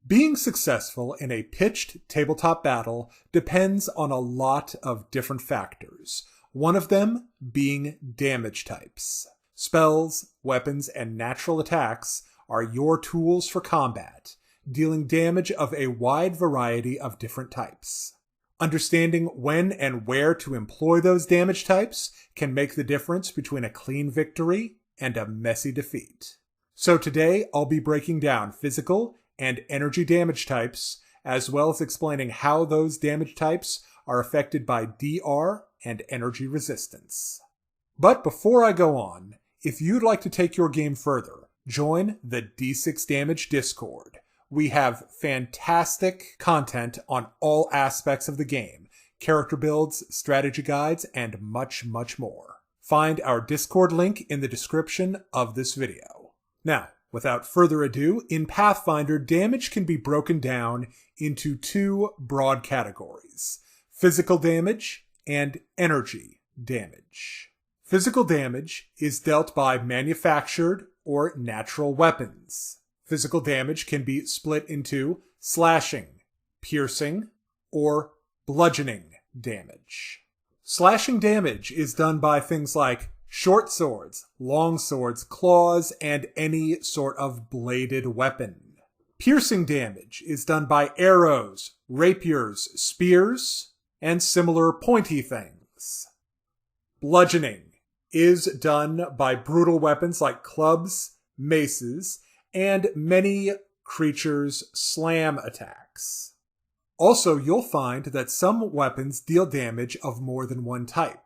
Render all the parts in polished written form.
Being successful in a pitched tabletop battle depends on a lot of different factors, one of them being damage types. Spells, weapons, and natural attacks are your tools for combat, dealing damage of a wide variety of different types. Understanding when and where to employ those damage types can make the difference between a clean victory and a messy defeat. So today I'll be breaking down physical and energy damage types, as well as explaining how those damage types are affected by DR and energy resistance. But before I go on, if you'd like to take your game further, join the D6 Damage Discord. We have fantastic content on all aspects of the game, character builds, strategy guides, and much, much more. Find our Discord link in the description of this video. Now, without further ado, in Pathfinder, damage can be broken down into two broad categories: physical damage and energy damage. Physical damage is dealt by manufactured or natural weapons. Physical damage can be split into slashing, piercing, or bludgeoning damage. Slashing damage is done by things like short swords, long swords, claws, and any sort of bladed weapon. Piercing damage is done by arrows, rapiers, spears, and similar pointy things. Bludgeoning is done by brutal weapons like clubs, maces, and many creatures' slam attacks. Also, you'll find that some weapons deal damage of more than one type.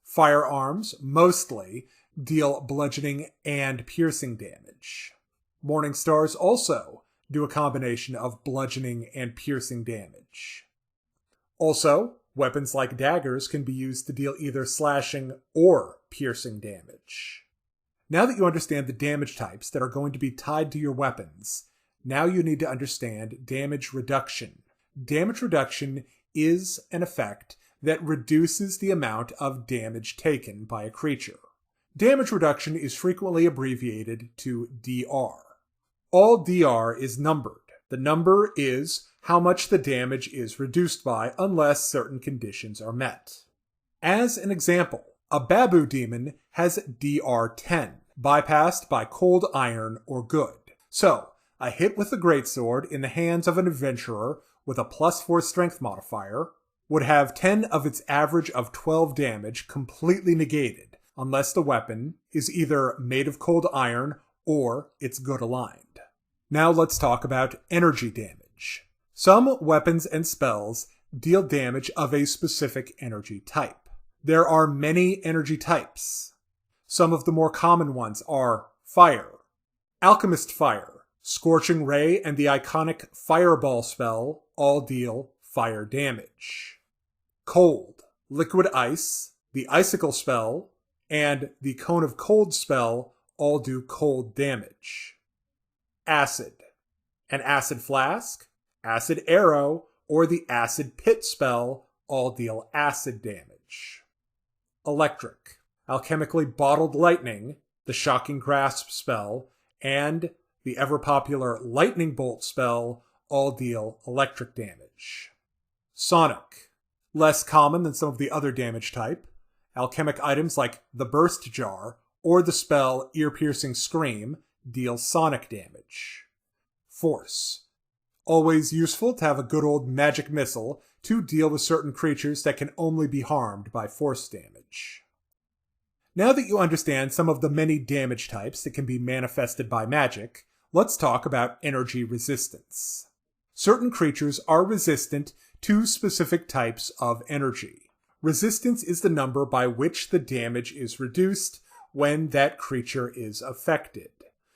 Firearms, mostly, deal bludgeoning and piercing damage. Morning stars also do a combination of bludgeoning and piercing damage. Also, weapons like daggers can be used to deal either slashing or piercing damage. Now that you understand the damage types that are going to be tied to your weapons, now you need to understand damage reduction. Damage reduction is an effect that reduces the amount of damage taken by a creature. Damage reduction is frequently abbreviated to DR. All DR is numbered. The number is how much the damage is reduced by unless certain conditions are met. As an example, a babu demon has DR 10, bypassed by cold iron or good. So, a hit with a greatsword in the hands of an adventurer with a +4 strength modifier would have 10 of its average of 12 damage completely negated, unless the weapon is either made of cold iron or it's good aligned. Now let's talk about energy damage. Some weapons and spells deal damage of a specific energy type. There are many energy types. Some of the more common ones are fire, alchemist fire, scorching ray, and the iconic fireball spell all deal fire damage. Cold, liquid ice, the icicle spell, and the cone of cold spell all do cold damage. Acid, an acid flask, acid arrow, or the acid pit spell all deal acid damage. Electric, alchemically bottled lightning, the shocking grasp spell, and the ever-popular lightning bolt spell all deal electric damage. Sonic, less common than some of the other damage type. Alchemic items like the burst jar or the spell ear-piercing scream deal sonic damage. Force, always useful to have a good old magic missile to deal with certain creatures that can only be harmed by force damage. Now that you understand some of the many damage types that can be manifested by magic, let's talk about energy resistance. Certain creatures are resistant to specific types of energy. Resistance is the number by which the damage is reduced when that creature is affected.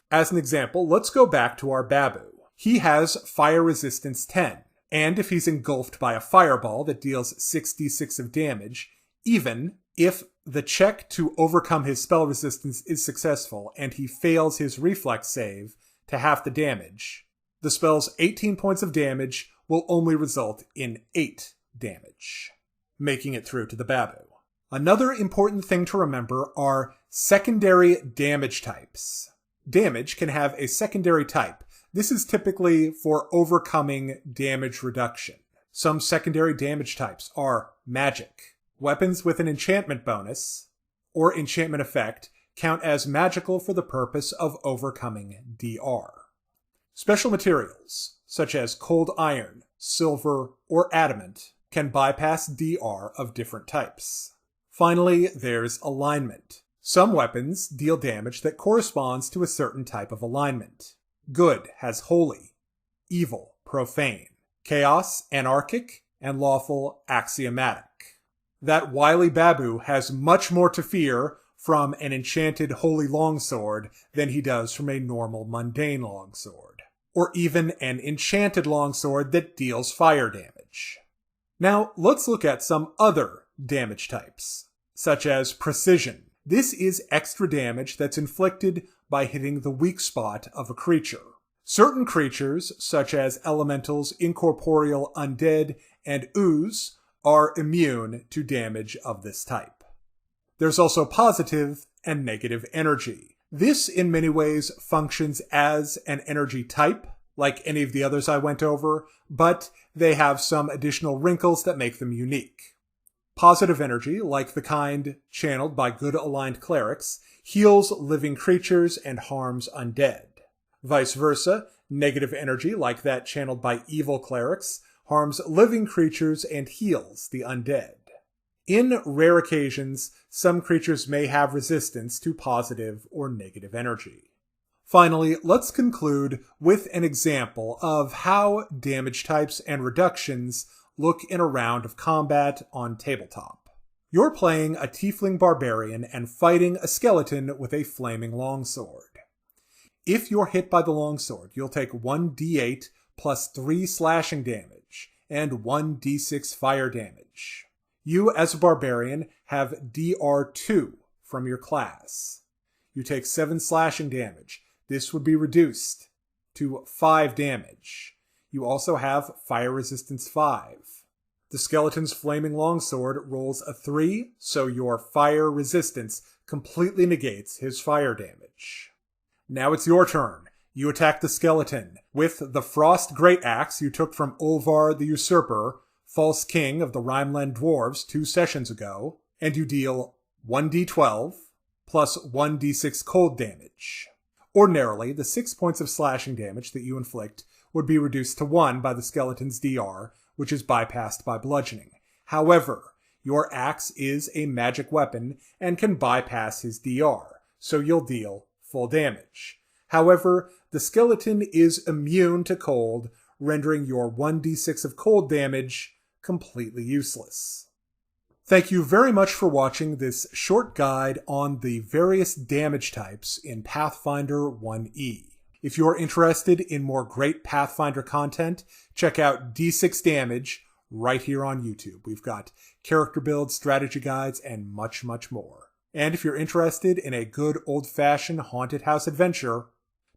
As an example, let's go back to our babu. He has fire resistance 10, and if he's engulfed by a fireball that deals 6d6 of damage, even if the check to overcome his spell resistance is successful and he fails his reflex save to half the damage, the spell's 18 points of damage will only result in 8 damage, making it through to the babu. Another important thing to remember are secondary damage types. Damage can have a secondary type This is typically for overcoming damage reduction. Some secondary damage types are magic. Weapons with an enchantment bonus or enchantment effect count as magical for the purpose of overcoming DR. Special materials, such as cold iron, silver, or adamant, can bypass DR of different types. Finally, there's alignment. Some weapons deal damage that corresponds to a certain type of alignment. Good has holy, evil, profane, chaos, anarchic, and lawful, axiomatic. That wily babu has much more to fear from an enchanted holy longsword than he does from a normal mundane longsword, or even an enchanted longsword that deals fire damage. Now, let's look at some other damage types, such as precision. This is extra damage that's inflicted by hitting the weak spot of a creature. Certain creatures, such as elementals, incorporeal undead, and ooze, are immune to damage of this type. There's also positive and negative energy. This, in many ways, functions as an energy type, like any of the others I went over, but they have some additional wrinkles that make them unique. Positive energy, like the kind channeled by good aligned clerics, heals living creatures and harms undead. Vice versa, negative energy, like that channeled by evil clerics, harms living creatures and heals the undead. In rare occasions, some creatures may have resistance to positive or negative energy. Finally, let's conclude with an example of how damage types and reductions look in a round of combat on tabletop. You're playing a tiefling barbarian and fighting a skeleton with a flaming longsword. If you're hit by the longsword, you'll take 1d8 plus 3 slashing damage and 1d6 fire damage. You, as a barbarian, have DR2 from your class. You take 7 slashing damage. This would be reduced to 5 damage. You also have fire resistance 5. The skeleton's flaming longsword rolls a 3, so your fire resistance completely negates his fire damage. Now it's your turn. You attack the skeleton. With the Frost Great Axe you took from Ulvar the Usurper, false king of the Rhineland Dwarves 2 sessions ago, and you deal 1d12 plus 1d6 cold damage. Ordinarily, the 6 points of slashing damage that you inflict would be reduced to 1 by the skeleton's DR, which is bypassed by bludgeoning. However, your axe is a magic weapon and can bypass his DR, so you'll deal full damage. However, the skeleton is immune to cold, rendering your 1d6 of cold damage completely useless. Thank you very much for watching this short guide on the various damage types in Pathfinder 1E. If you're interested in more great Pathfinder content, check out D6 Damage right here on YouTube. We've got character builds, strategy guides, and much, much more. And if you're interested in a good old-fashioned haunted house adventure,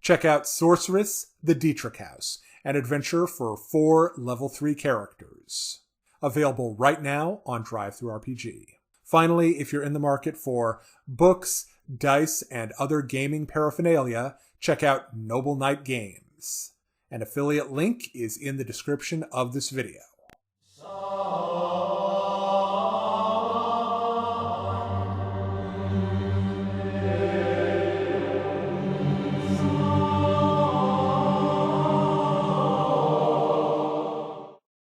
check out Sorceress, the Dietrich House, an adventure for 4 level 3 characters. Available right now on DriveThruRPG. Finally, if you're in the market for books, dice, and other gaming paraphernalia, check out Noble Knight Games. An affiliate link is in the description of this video.